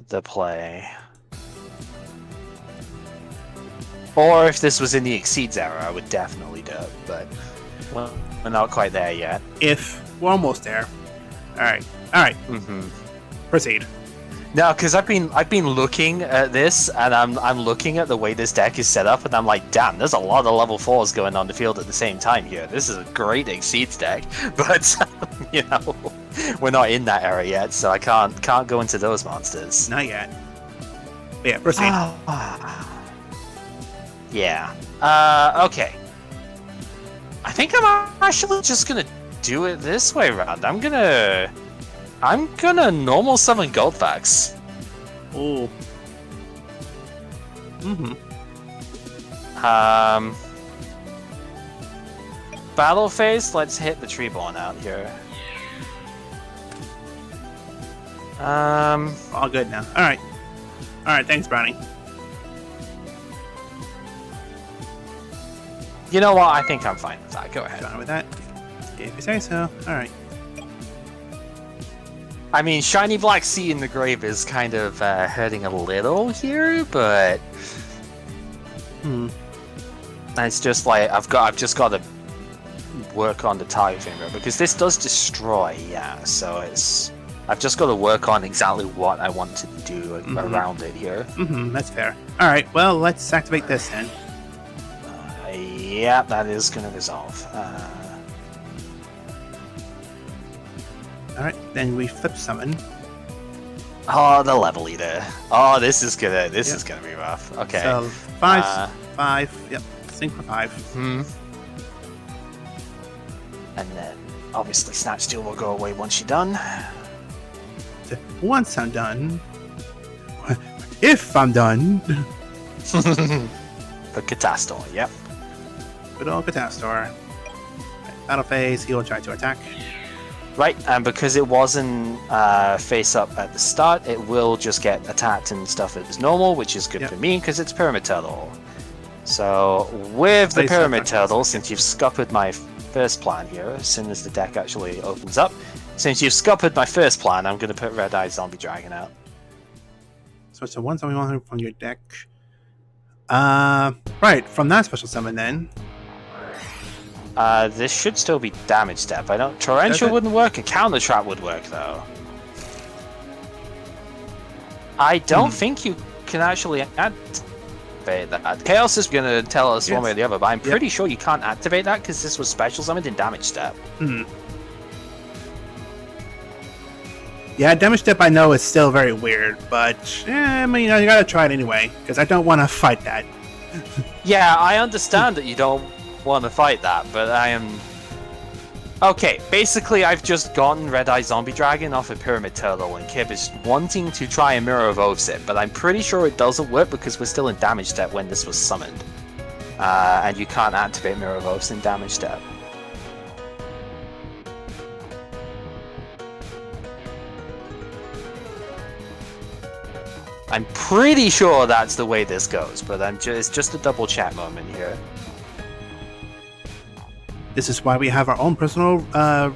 the play. Or if this was in the Exceeds era, I would definitely do it, but well, we're not quite there yet. If we're almost there. Alright. Alright. Proceed. No, because I've been looking at this, and I'm looking at the way this deck is set up, and I'm like, damn, there's a lot of level 4s going on the field at the same time here. This is a great Exceeds deck, but you know, we're not in that era yet, so I can't go into those monsters. Not yet. But yeah, proceed. Yeah. Okay. I think I'm actually just gonna do it this way around. I'm gonna normal summon Goldfax. Oh. Battle phase. Let's hit the Treeborn out here. All good now. Alright. Alright, thanks, Brownie. You know what? I think I'm fine with that. Go ahead. Fine with that. If you say so. Alright. I mean, Shiny Black Sea in the grave is kind of hurting a little here, but it's just like I've just got to work on the target finger because this does destroy, yeah. So I've just got to work on exactly what I want to do around it here. That's fair. All right, well, let's activate this then. Yeah, that is going to resolve. All right, then we flip summon. Oh, the level leader. Oh, this is gonna be rough. Okay. So 5. Yep, sync for 5. And then obviously Snatch Steal will go away once you're done. So once I'm done, if I'm done, The Catastor. Yep. good old Catastor. Right, battle phase. He will try to attack. Right, and because it wasn't face up at the start, it will just get attacked and stuff as normal, which is good for me because it's Pyramid Turtle. So with the Pyramid Turtle, since you've scuppered my first plan here, as soon as the deck actually opens up, since you've scuppered my first plan, I'm going to put Red Eye Zombie Dragon out. So it's a 1/1 from your deck. Right, from that special summon then. This should still be damage step. I don't. Torrential wouldn't work. A counter trap would work though. I don't think you can actually activate that. Chaos is going to tell us one way or the other, but I'm pretty sure you can't activate that because this was special summoned in damage step. Yeah, damage step I know is still very weird, but I mean, you gotta try it anyway because I don't want to fight that. Yeah, I understand that you don't want to fight that, but I am... Okay, basically I've just gotten Red Eye Zombie Dragon off of Pyramid Turtle, and Kib is wanting to try and Mirror of Oaths it, but I'm pretty sure it doesn't work because we're still in damage step when this was summoned. And you can't activate Mirror of Oaths in damage step. I'm pretty sure that's the way this goes, but it's just a double check moment here. This is why we have our own personal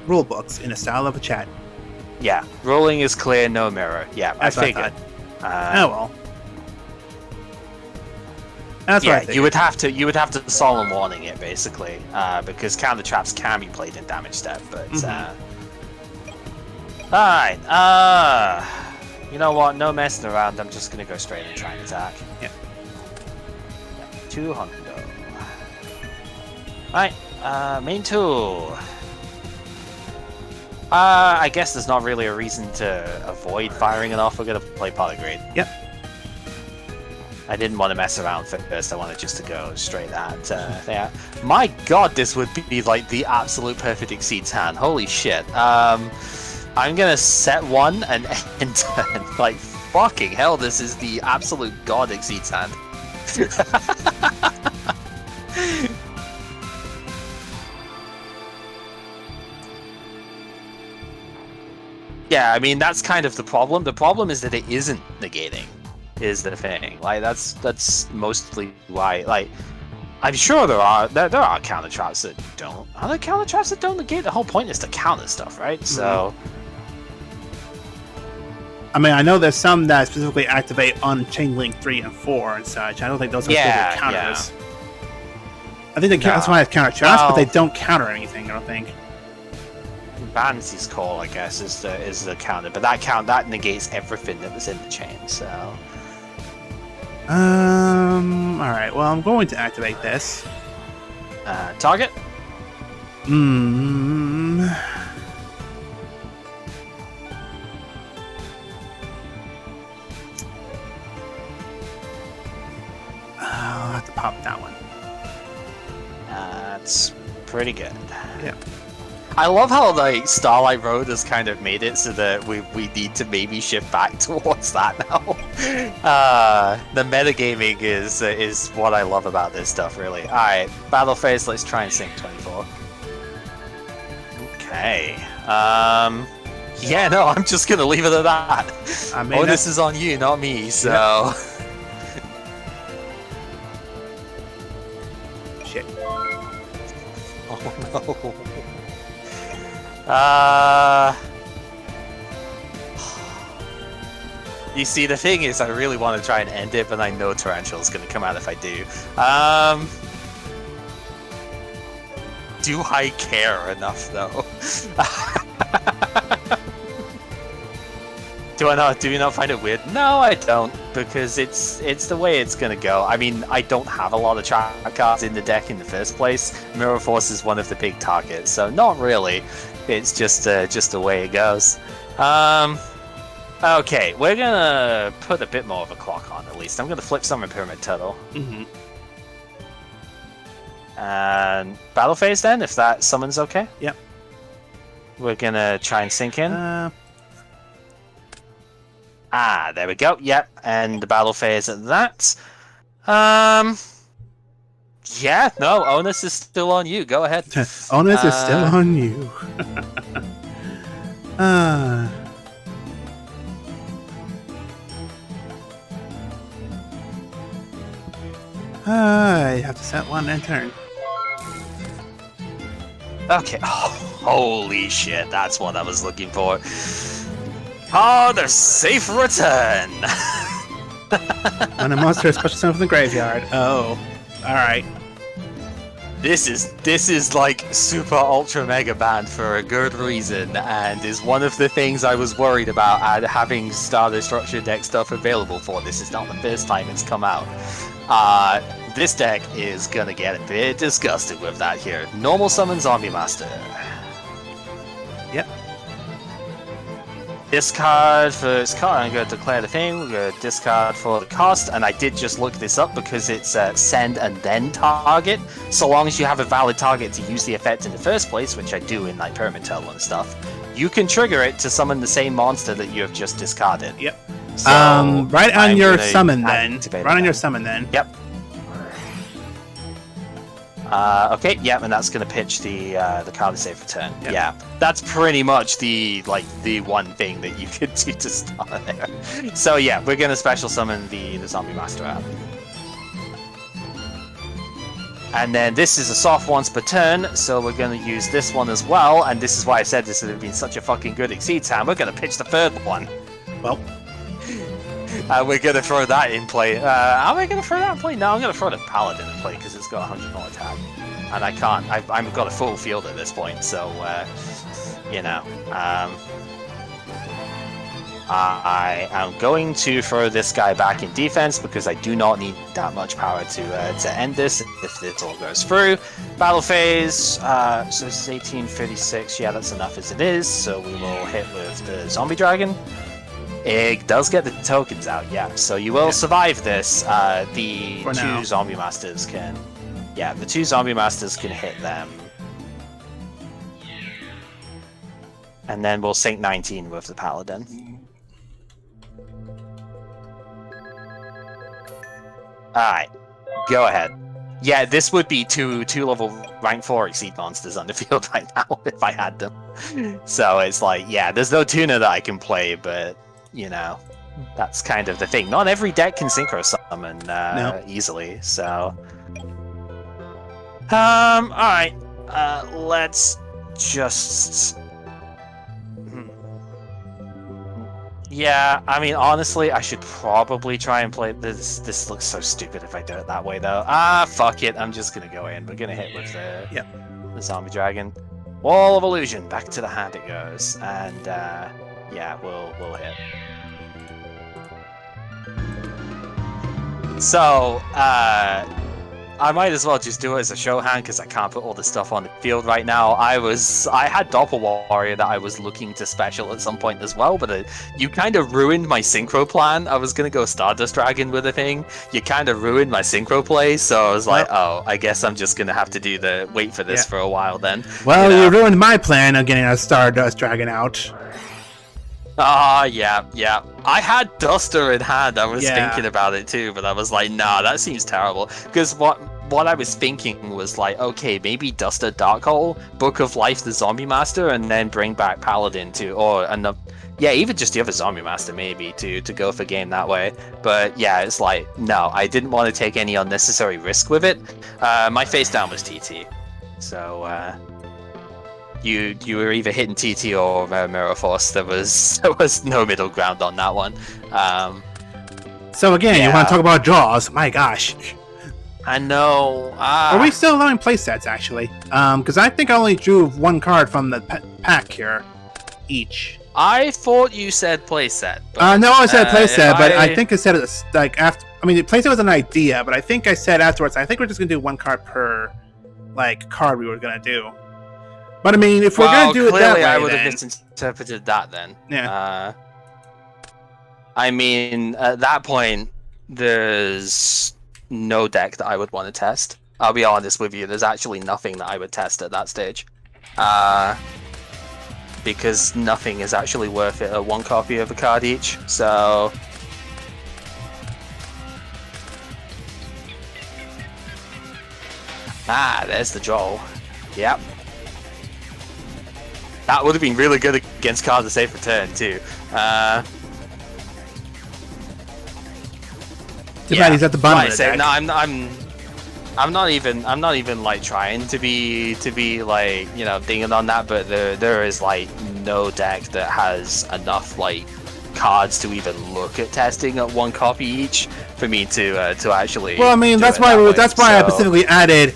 rule books in the style of a chat. Yeah, ruling is clear, no mirror. Yeah, That's I figured. Oh well. That's yeah, what I figured. you would have to solemn warning it basically, because counter traps can be played in damage step. But all right, you know what? No messing around. I'm just gonna go straight and try and attack. Yeah. 200. Alright, main tool. I guess there's not really a reason to avoid firing it off. We're gonna play Polygrade. Yep. I didn't want to mess around first. I wanted just to go straight at there. My god, this would be like the absolute perfect Exceeds hand. Holy shit. I'm gonna set one and end turn. Like, fucking hell, this is the absolute god Exceeds hand. Yeah, I mean, that's kind of the problem. The problem is that it isn't negating, is the thing. Like, that's mostly why, like, I'm sure there are counter traps that don't. Are there counter traps that don't negate? The whole point is to counter stuff, right? So... I mean, I know there's some that specifically activate on Chain Link 3 and 4 and such. I don't think those are specific counters. I think that's why it's counter shots, but they don't counter anything, I don't think. Vansi's Call, I guess, is the counter, but that negates everything that was in the chain, so... Alright, well, I'm going to activate this. Target? I'll have to pop that one. That's pretty good. Yeah. I love how like Starlight Road has kind of made it so that we need to maybe shift back towards that now. The metagaming is what I love about this stuff, really. Alright, battle phase, let's try and sync 24. Okay. Yeah, no, I'm just gonna leave it at that. I mean, this is on you, not me, so... Yeah. Shit. Oh no. You see, the thing is, I really want to try and end it, but I know Tarantula's going to come out if I do. Do I care enough, though? Do you not find it weird? No, I don't, because it's the way it's gonna go. I mean, I don't have a lot of trap cards in the deck in the first place. Mirror Force is one of the big targets, so not really. It's just the way it goes. Okay, we're gonna put a bit more of a clock on, at least. I'm gonna flip Summon Pyramid Turtle. And battle phase then, if that summons okay? Yep. We're gonna try and sync in. There we go. Yep, and the battle phase at that. Yeah, no, onus is still on you. Go ahead. Onus is still on you. I have to set one and turn. Okay. Oh, holy shit, that's what I was looking for. Oh, the safe return! When a monster is special sent from the graveyard. Oh, alright. This is like super ultra mega banned for a good reason, and is one of the things I was worried about having Star Destruction deck stuff available for. This is not the first time it's come out. This deck is gonna get a bit disgusted with that here. Normal summon Zombie Master. Yep. Discard for its card. I'm going to declare the thing. We're going to discard for the cost, and I did just look this up because it's send and then target. So long as you have a valid target to use the effect in the first place, which I do in like Pyramid Turtle and stuff, you can trigger it to summon the same monster that you have just discarded. Yep. So right on your summon then. Right on your summon then. Yep. Okay, yeah, and that's going to pitch the card of safe return. Yep. Yeah, that's pretty much the one thing that you could do to start there. So yeah, we're going to special summon the Zombie Master out. And then this is a soft once per turn, so we're going to use this one as well, and this is why I said this would have been such a fucking good Exceed time. We're going to pitch the third one. Well... we're going to throw that in play. Are we going to throw that in play? No, I'm going to throw the Paladin in play because it's got 100 more attack. And I can't. I've got a full field at this point, so, you know. I am going to throw this guy back in defense because I do not need that much power to end this if this all goes through. Battle phase, so this is 1836. Yeah, that's enough as it is, so we will hit with the Zombie Dragon. It does get the tokens out, yeah. So you will survive this. The two Zombie Masters can... Yeah, the two Zombie Masters can hit them. And then we'll sync 19 with the Paladin. Alright, go ahead. Yeah, this would be two level rank 4 Exceed monsters on the field right now if I had them. So it's like, yeah, there's no tuner that I can play, but... You know, that's kind of the thing. Not every deck can synchro summon easily, so... alright. Let's just... Yeah, I mean, honestly, I should probably try and play this. This looks so stupid if I do it that way, though. Fuck it. I'm just gonna go in. We're gonna hit with the zombie dragon. Wall of illusion. Back to the hand it goes, and yeah, we'll hit. So, I might as well just do it as a show hand because I can't put all the stuff on the field right now. I had Doppel Warrior that I was looking to special at some point as well, but you kind of ruined my synchro plan. I was gonna go Stardust Dragon with a thing. You kind of ruined my synchro play, so I was like, oh, I guess I'm just gonna have to do the wait for this for a while then. Well, you ruined my plan of getting a Stardust Dragon out. Yeah. I had Duster in hand. I was thinking about it too, but I was like, nah, that seems terrible. Because what I was thinking was like, okay, maybe Duster Darkhole, Book of Life, the Zombie Master, and then bring back Paladin even just the other Zombie Master maybe to go for game that way. But yeah, it's like, no, I didn't want to take any unnecessary risk with it. My face down was TT, so. You were either hitting TT or Mirror Force. There was no middle ground on that one. So again, you want to talk about draws? My gosh. I know. Are we still allowing playsets actually? Because I think I only drew one card from the pack here, each. I thought you said playset. No, I said playset, but I think I said it like after. I mean, the playset was an idea, but I think I said afterwards. I think we're just gonna do one card per card we were gonna do. But I mean, if we're going to do it that way, I would have misinterpreted that then. Yeah. I mean, at that point, there's no deck that I would want to test. I'll be honest with you, there's actually nothing that I would test at that stage. Because nothing is actually worth it at one copy of a card each, so... there's the draw. Yep. That would have been really good against cards that save for turn too. Too bad he's at the bottom of the deck. No, I'm not even like trying to be like, you know, dinging on that, but there is like no deck that has enough like cards to even look at testing at one copy each for me to actually. Well, I mean, that's why I specifically added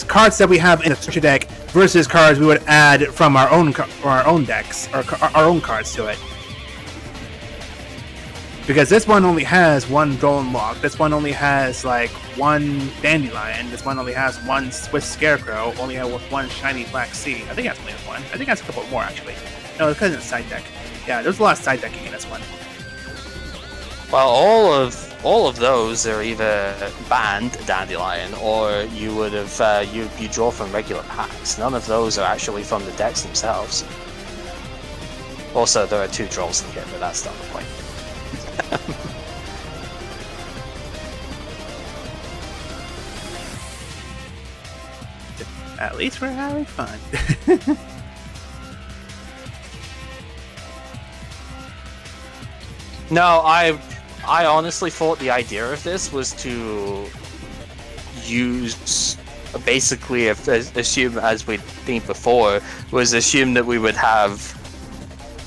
cards that we have in a structure deck versus cards we would add from our own decks or our own cards to it. Because this one only has one Droll Lock, this one only has like one Dandelion, this one only has one Swiss Scarecrow, only has one Shiny Black Sea. I think that's only one. I think that's a couple more actually. No, because it's a side deck. Yeah, there's a lot of side decking in this one. Well, all of those are either banned Dandelion, or you would have you draw from regular packs. None of those are actually from the decks themselves. Also, there are 2 Drolls in here, but that's not the point. At least we're having fun. No, I honestly thought the idea of this was to use basically assume, as we think before, was assume that we would have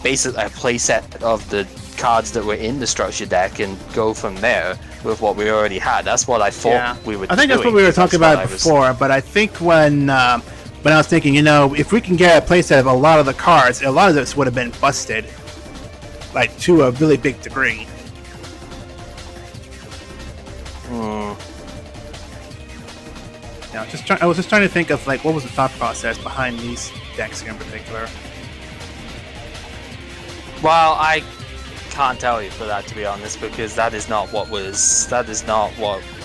basically a playset of the cards that were in the structure deck and go from there with what we already had. That's what I thought we would. I think that's what we were talking about before, but I think when I was thinking, you know, if we can get a playset of a lot of the cards, a lot of this would have been busted, like to a really big degree. Yeah, I was just trying to think of like what was the thought process behind these decks here in particular. Well, I can't tell you for that, to be honest, because that is not what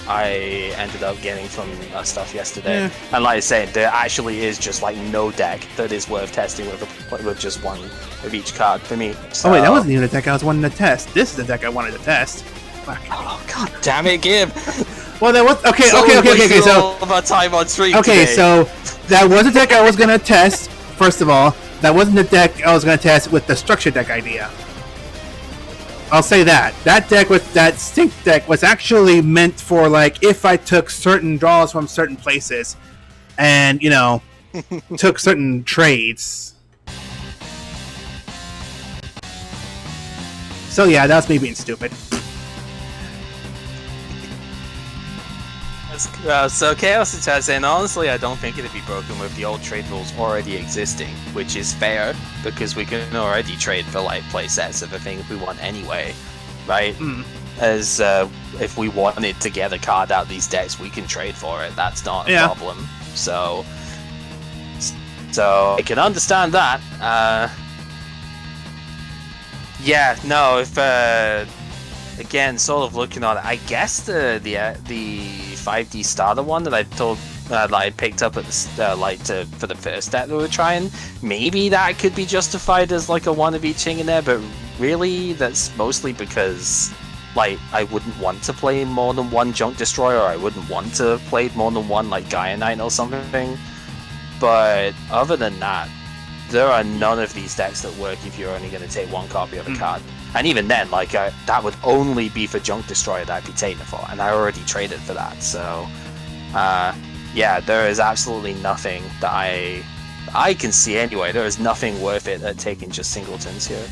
I ended up getting from stuff yesterday. Yeah. And like I said, there actually is just like no deck that is worth testing with just one of each card for me. So... Oh wait, that wasn't even a deck I was wanting to test. This is the deck I wanted to test. Fuck. Oh god damn it, Gib! Well, that was okay. So about time on stream. Okay, today. So that was a deck I was gonna test. First of all, that wasn't the deck I was gonna test with the structure deck idea. I'll say that. That deck with that stink deck was actually meant for like if I took certain draws from certain places, and you know, took certain trades. So yeah, that's me being stupid. So Chaos Attack saying, honestly, I don't think it'd be broken with the old trade rules already existing, which is fair, because we can already trade for like playsets of the things we want anyway, right? As if we wanted to get a card out of these decks, we can trade for it. That's not a problem. So I can understand that. Yeah, no, if again, sort of looking on it, I guess the 5D starter one that I told that I picked up at the for the first deck that we were trying, maybe that could be justified as like a one of each thing in there, but really that's mostly because like I wouldn't want to play more than one Junk Destroyer, or I wouldn't want to play more than one like Gaia Knight or something. But other than that, there are none of these decks that work if you're only going to take one copy of a card. And even then, like that would only be for Junk Destroyer that I'd be taking it for, and I already traded for that. So, yeah, there is absolutely nothing that I can see anyway. There is nothing worth it at taking just singletons here.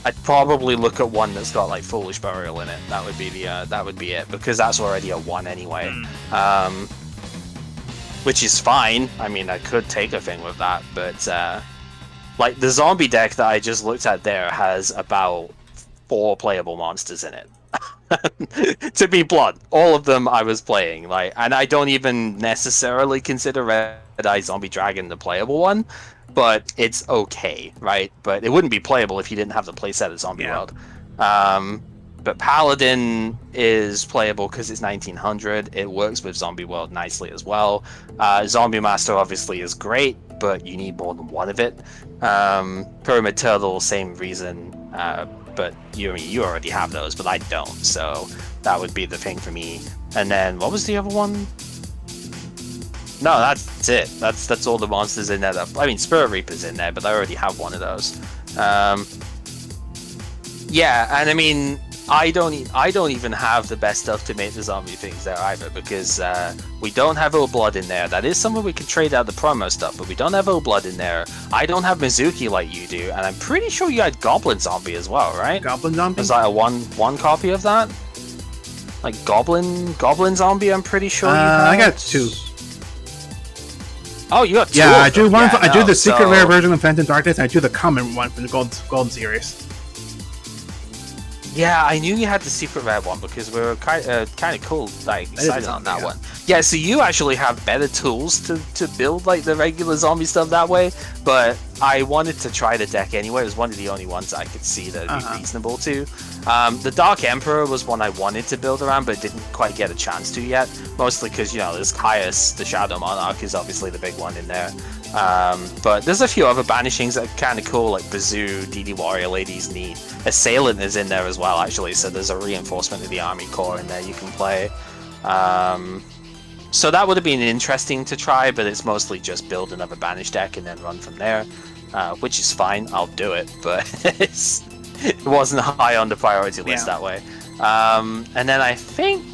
I'd probably look at one that's got like Foolish Burial in it. That would be it, because that's already a 1 anyway. Which is fine. I mean, I could take a thing with that, but like the zombie deck that I just looked at there has about 4 playable monsters in it. To be blunt, all of them I was playing, like, and I don't even necessarily consider Red Eye Zombie Dragon the playable one, but it's okay, right? But it wouldn't be playable if you didn't have the playset of Zombie World. But Paladin is playable because it's 1900. It works with Zombie World nicely as well. Zombie Master obviously is great, but you need more than one of it. Pyramid Turtle, same reason, but you already have those, but I don't, so that would be the thing for me. And then, what was the other one? No, that's it. That's all the monsters in there. I mean, Spirit Reaper's in there, but I already have one of those. Yeah, and I mean, I don't even have the best stuff to make the zombie things there either, because we don't have Old Blood in there. That is something we can trade out the promo stuff, but we don't have Old Blood in there. I don't have Mizuki like you do, and I'm pretty sure you had Goblin Zombie as well, right? Goblin Zombie? There's like a one copy of that? Like Goblin Zombie, I'm pretty sure you had. I got 2. Oh, you got 2? Yeah, I do one. I do the secret rare version of Phantom Darkness, and I do the common one from the Gold series. Yeah, I knew you had the secret rare one because we were kind of cool, like excited on that one. Yeah, so you actually have better tools to build like the regular zombie stuff that way. But I wanted to try the deck anyway. It was one of the only ones I could see that would be reasonable to. The Dark Emperor was one I wanted to build around, but didn't quite get a chance to yet. Mostly because there's Caius, the Shadow Monarch, is obviously the big one in there. But there's a few other banishings that are kind of cool, like Bazoo, DD Warrior Lady's neat. Assailant is in there as well, actually, so there's a reinforcement of the Army Core in there you can play. So that would have been interesting to try, but it's mostly just build another Banish deck and then run from there, which is fine, I'll do it, but it wasn't high on the priority list that way. And then I think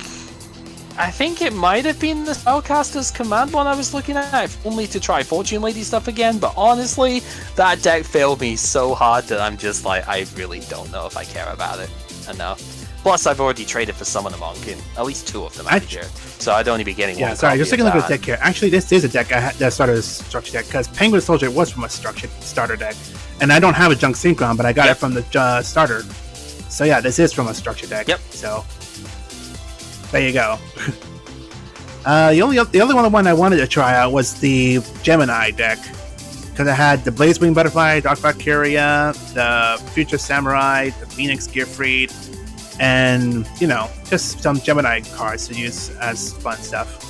it might have been the Spellcaster's Command one I was looking at, if only to try Fortune Lady stuff again, but honestly, that deck failed me so hard that I'm just like, I really don't know if I care about it enough. Plus, I've already traded for Summon a Monk in at least 2 of them here, so I'd only be getting one. Sorry, just taking a look at the deck here. Actually, this is a deck that started as a structure deck, because Penguin Soldier was from a structured starter deck, and I don't have a Junk Synchron, but I got it from the starter. So yeah, this is from a structure deck. Yep. So there you go. The only one I wanted to try out was the Gemini deck, because I had the Blazewing Butterfly, Dark Valkyria, the Future Samurai, the Phoenix Gearfried, and just some Gemini cards to use as fun stuff.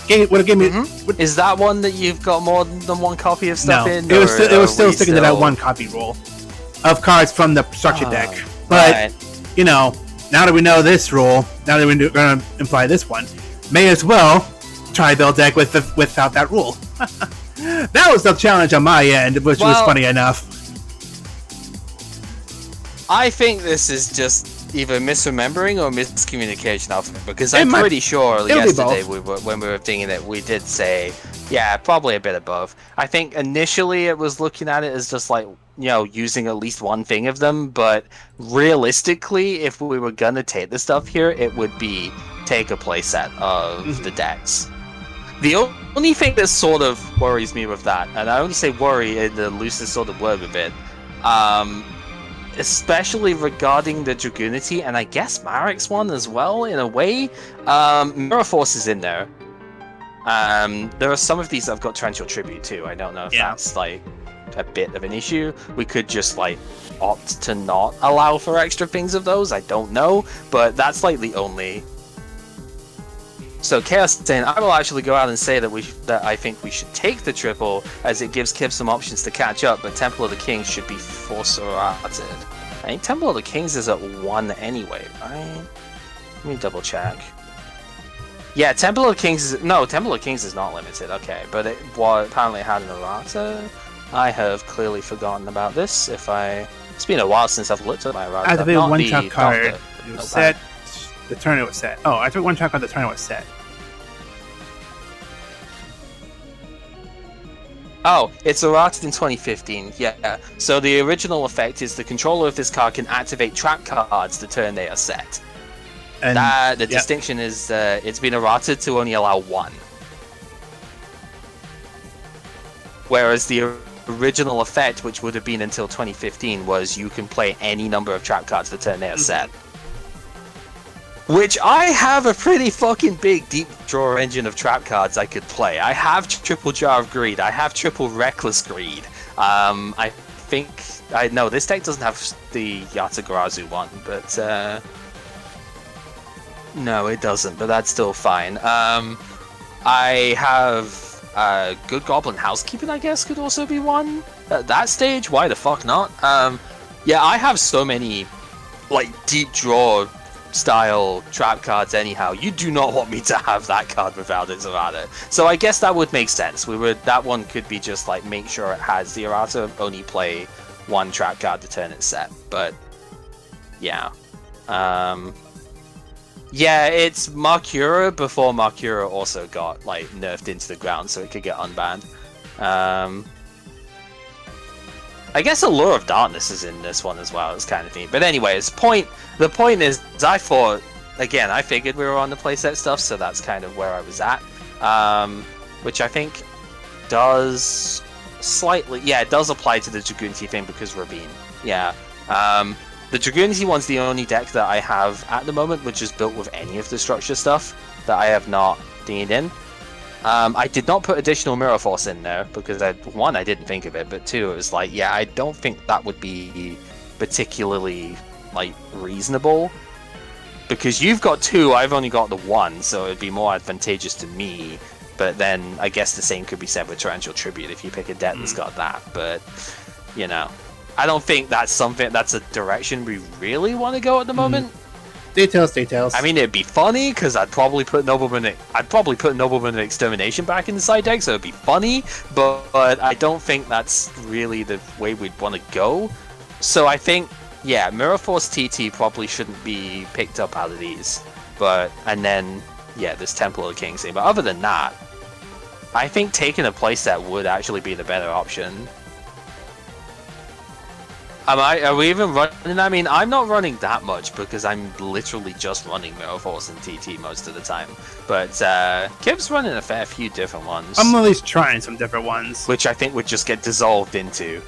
Would it give me? Is that one that you've got more than one copy of stuff in? It was still sticking to that one copy rule of cards from the structure deck. But now that we know this rule, now that we're going to imply this one, may as well try build deck without that rule. That was the challenge on my end, which was funny enough. I think this is just either misremembering or miscommunication of it, because I'm pretty sure yesterday when we were thinking it, we did say, Yeah, probably a bit above. I think initially it was looking at it as just like, using at least one thing of them, but realistically, if we were gonna take the stuff here, it would be take a playset of the decks. The only thing that sort of worries me with that, and I only say worry in the loosest sort of word of it, especially regarding the Dragoonity, and I guess Marek's one as well, in a way, Mirror Force is in there. There are some of these that have got Torrential Tribute too. I don't know if that's like a bit of an issue. We could just like opt to not allow for extra things of those. I don't know, but that's like the only. So Chaos is saying, I will actually go out and say that I think we should take the triple, as it gives Kib some options to catch up, but Temple of the Kings should be force-rated. I think Temple of the Kings is at 1 anyway, right? Let me double check. Yeah, Temple of the Kings is... No, Temple of the Kings is not limited, okay, but it apparently had an errata. I have clearly forgotten about this. It's been a while since I've looked at my errata. Activate one trap card. You set... The tournament was set. Oh, I took one trap card, the tournament was set. Oh, it's errated in 2015, yeah. So the original effect is the controller of this card can activate trap cards the turn they are set. And the distinction is it's been errated to only allow 1. Whereas the original effect, which would have been until 2015, was you can play any number of trap cards the turn they are set. Which I have a pretty fucking big deep draw engine of trap cards I could play. I have triple Jar of Greed. I have triple Reckless Greed. I think no, this deck doesn't have the Yatagarazu one, but no, it doesn't. But that's still fine. I have Good Goblin Housekeeping. I guess could also be one at that stage. Why the fuck not? Yeah, I have so many like deep draw style trap cards anyhow. You do not want me to have that card without its errata. So I guess that would make sense. That one could be just like make sure it has the errata, only play 1 trap card to turn it set. But yeah. Yeah, it's Markura before Markura also got like nerfed into the ground so it could get unbanned. I guess Allure of Darkness is in this one as well. It's kind of neat. But anyways, the point is, I thought, again, I figured we were on the playset stuff, so that's kind of where I was at. Which I think does slightly, yeah, it does apply to the Dragoonity thing because Rabin. Yeah. The Dragoonity one's the only deck that I have at the moment which is built with any of the structure stuff that I have not dinged in. I did not put additional Mirror Force in there because one, I didn't think of it, but 2, it was like, yeah, I don't think that would be particularly like reasonable because you've got 2, I've only got the 1, so it'd be more advantageous to me. But then I guess the same could be said with Torrential Tribute if you pick a deck that's got that. But I don't think that's a direction we really want to go at the moment. Details. I mean, it'd be funny because I'd probably put Nobleman and Extermination back in the side deck, so it'd be funny. But I don't think that's really the way we'd want to go. So I think, yeah, Mirror Force TT probably shouldn't be picked up out of these. And then, yeah, this Temple of the Kings thing. But other than that, I think taking a playset would actually be the better option. Are we even running? I mean, I'm not running that much because I'm literally just running Mirror Force and TT most of the time. But Kib's running a fair few different ones. I'm at least trying some different ones. Which I think would just get dissolved into.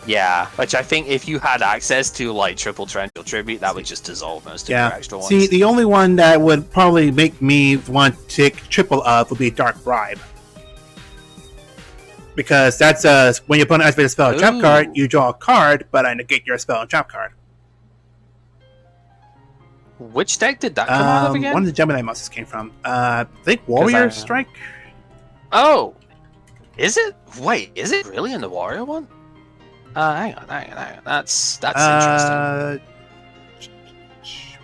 Yeah, which I think if you had access to like triple Torrential Tribute, that would just dissolve most of your extra ones. See, the only one that would probably make me want to take triple of would be Dark Bribe. Because that's when you put an activated a spell and trap card, you draw a card, but I negate your spell and trap card. Which deck did that come out of again? One of the Gemini monsters came from. I think Warrior Strike? Oh! Is it? Wait, is it really in the Warrior one? Hang on. That's interesting.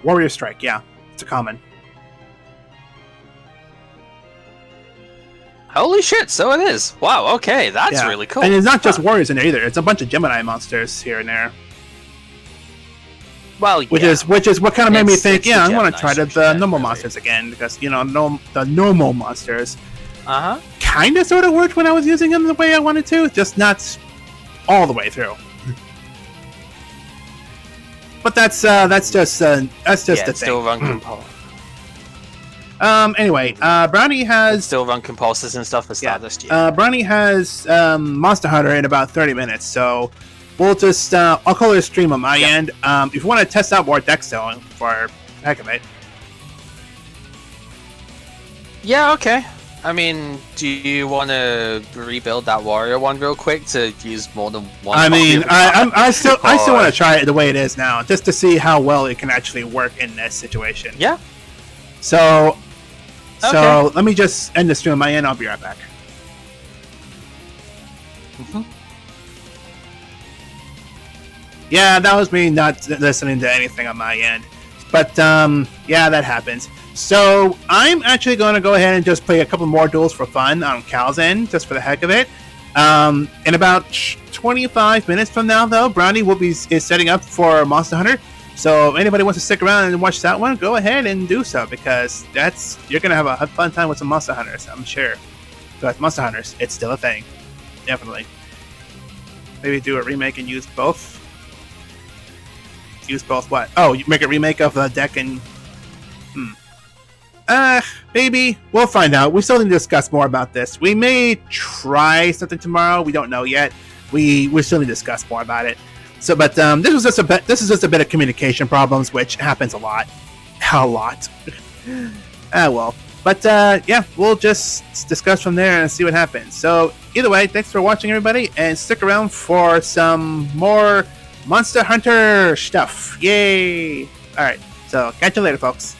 Warrior Strike, yeah. It's a common. Holy shit, so it is. Wow, okay, that's really cool. And it's not just warriors in there either. It's a bunch of Gemini monsters here and there. Well, yeah. Which is what kind of made me think, I want to try the normal monsters again because the normal monsters kind of sort of worked when I was using them the way I wanted to, just not all the way through. But that's just the thing. Still run compulse. Anyway, Brownie has still run compulses and stuff for Stardust. Yeah. Brownie has Monster Hunter in about 30 minutes, so we'll just I'll call it a stream on my end. If you want to test out more decks though, for the heck of it. Yeah. Okay. I mean, do you want to rebuild that warrior one real quick to use more than one? I mean, I still want to try it the way it is now, just to see how well it can actually work in this situation. Yeah. So let me just end the stream on my end. I'll be right back. Yeah, that was me not listening to anything on my end. But yeah, that happens. So I'm actually going to go ahead and just play a couple more duels for fun on Cal's end, just for the heck of it. In about 25 minutes from now, though, Brownie is setting up for Monster Hunter. So if anybody wants to stick around and watch that one, go ahead and do so, because you're going to have a fun time with some Monster Hunters, I'm sure. So it's Monster Hunters, it's still a thing. Definitely. Maybe do a remake and use both. Use both what? Oh, you make a remake of the deck and... maybe. We'll find out. We still need to discuss more about this. We may try something tomorrow. We don't know yet. We still need to discuss more about it. So, but this is just a bit of communication problems, which happens a lot. Well. But yeah, we'll just discuss from there and see what happens. So either way, thanks for watching, everybody, and stick around for some more Monster Hunter stuff. Yay! All right. So catch you later, folks.